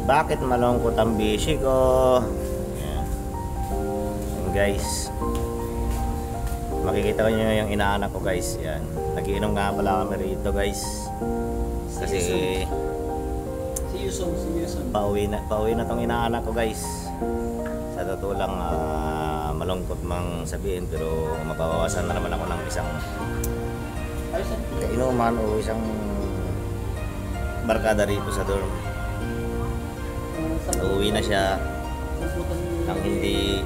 Bakit malungkot ang bishi ko? Yan. Yan guys. Makikita nyo yung inaanak ko guys. Yan. Nagiinom nga pala kami rito guys. Kasi Si Yuson. pauwi na tong inaanak ko guys. Sa totoo lang malungkot mang sabihin, pero mabawasan na naman ako ng isang inuman o isang barkada rito sa dorm. Uuwi na siya nang hindi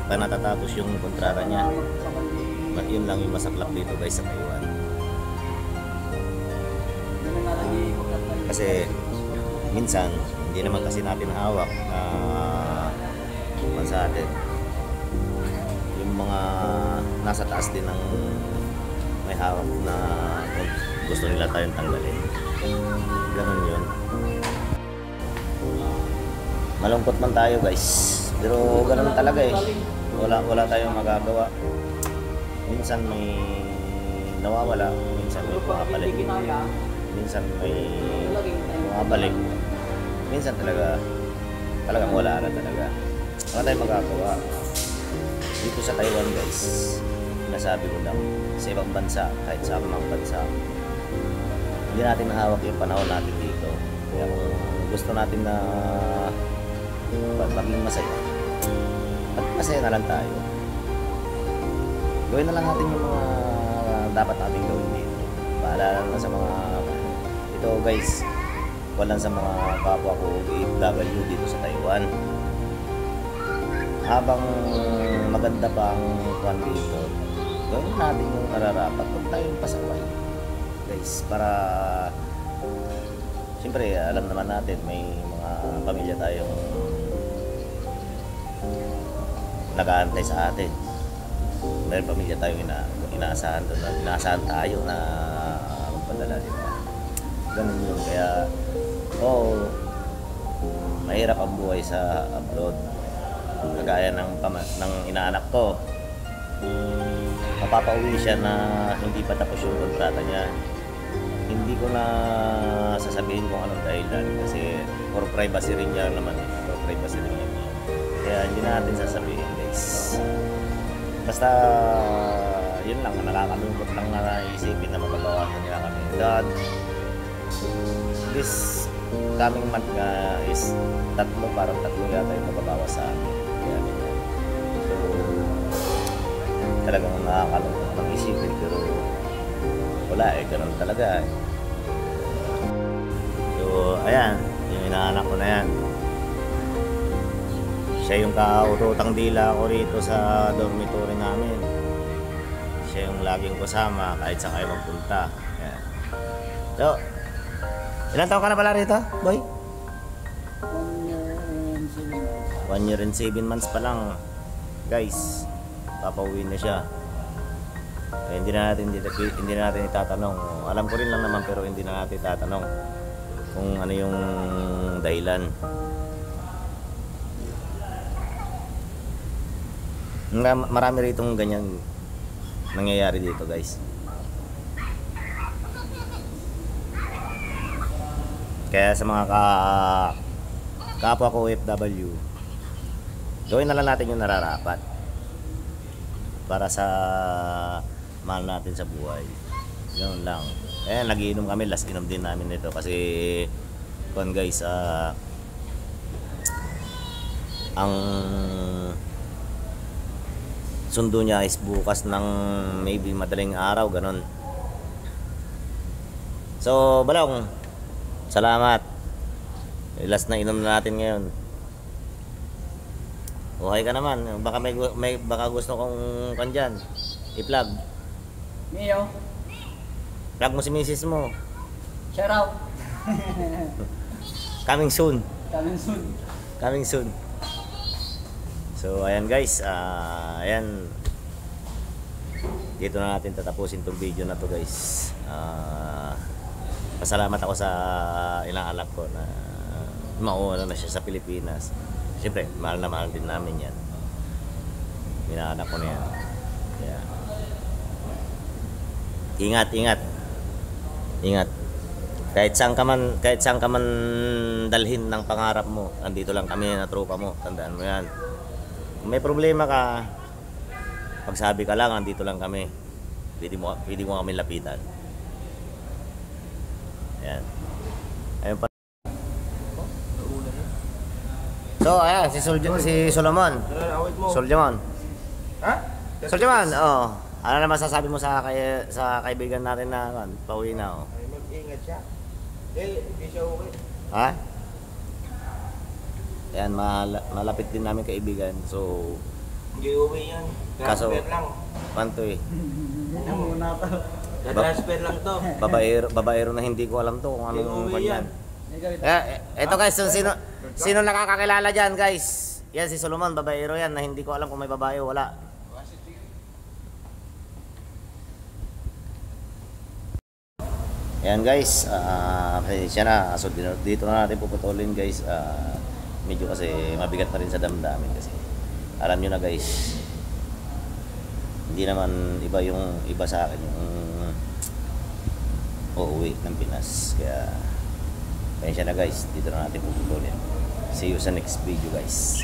pa natatapos yung kontrata niya. Yun lang yung masaklap dito guys sa Taiwan. Kasi minsan hindi naman kasi natin hawak sa atin yung mga nasa taas din ng may hawak na gusto nila tayong tanggalin. Ganun yun. Malungkot man tayo guys, pero ganun talaga eh. Wala tayong magagawa. Minsan may nawawala, minsan may pumapalik, minsan may pumabalik, minsan talagang wala na talaga. Wala tayong magagawa. Dito sa Taiwan guys, nasabi ko lang, sa ibang bansa, kahit sa amang bansa, hindi natin nahawak yung panahon natin dito. Kaya kung gusto natin na maging masaya, masaya na lang tayo. Gawin na lang natin yung mga dapat natin gawin dito. Paalala na sa mga ito guys, walang sa mga kapwa ko OFW dito sa Taiwan. Habang maganda pa ang kwan dito, gawin natin yung nararapat. Huwag tayong pasaway guys, para siyempre alam naman natin may mga pamilya tayong nag-aantay sa atin. May pamilya tayong inaasahan doon, inaasahan tayo na magpadala, diba? Ganun yun. Kaya mahirap ang buhay sa abroad. Kagaya ng inaanak ko, mapapauwi siya na hindi pa tapos yung kontrata niya. Hindi ko na sasabihin kung anong dahilan, kasi for privacy rin niya naman, for privacy rin niya. Kaya hindi natin sasabihin guys. Basta yun lang, nakakalungkot lang na isipin na mababawasan niya kami. God, this coming month nga is parang tatlo yata yung mababawas sa amin. Kaya ganyan. So talagang nakakalungkot ng isipin, pero wala eh, ganun talaga eh. So ayan, yung inaanak ko na yan. Siya yung kaututang dila ko rito sa dormitory namin. Siya yung laging kasama kahit saan kayo magpunta. Ayan. So, ilang taon ka na pala rito, boy? 1 year and 7 months pa lang. Guys, papauwi na siya. Kaya hindi na natin itatanong. Alam ko rin lang naman, pero hindi na natin itatanong kung ano yung dahilan. Marami ritong ganyan nangyayari dito guys. Kaya sa mga kapwa ko OFW, gawin na lang natin yung nararapat para sa mahal natin sa buhay. Ganoon lang. Nagiinom kami, last inom din namin nito kasi guys, ang sundo niya is bukas ng maybe madaling araw, ganon. So Balong, salamat. Last na inom na natin ngayon. Buhay ka naman. Baka baka gusto kong kandiyan i-plug. Mio, Plug mo si misis mo. shout out. Coming soon. Coming soon. So ayan guys, ayan, dito na natin tatapusin tong video na to guys. Pasalamat ako sa inaanak ko na mauuna na siya sa Pilipinas. Siyempre mahal na mahal din namin yan, inaanak ko na yan. Kaya ingat. kahit saan ka man dalhin ng pangarap mo, andito lang kami na tropa mo, tandaan mo yan. Kung may problema ka, pagsabi ka lang, andito lang kami. Pwede mo kami lapitan. Yan. Ayun pa. So, ayan, si Solomon. Solomon. Ha? Solomon, oh. Ano naman sasabi mo sa kaibigan natin na pauwi na, oh? Ay, mag-ingat siya. Hindi siya okay. Ha? Ayan, malapit din namin kaibigan. So, Hindi uwi yan. Kaso- Transfer lang. panto eh. Muna pa. Transfer lang to. Babaero na hindi ko alam to kung Hindi anong uwi kanyan. yan. Eto guys, sino nakakakilala dyan guys? Yan si Solomon, babaero yan na hindi ko alam kung may babae o wala. Ayan guys, pasensya na. So dito na natin puputulin guys. Medyo kasi mabigat na rin sa damdamin kasi. Alam nyo na guys, hindi naman iba sa akin yung uuwi ng Pinas. Kaya pasensya na guys, dito na natin puputulin. See you sa next video guys.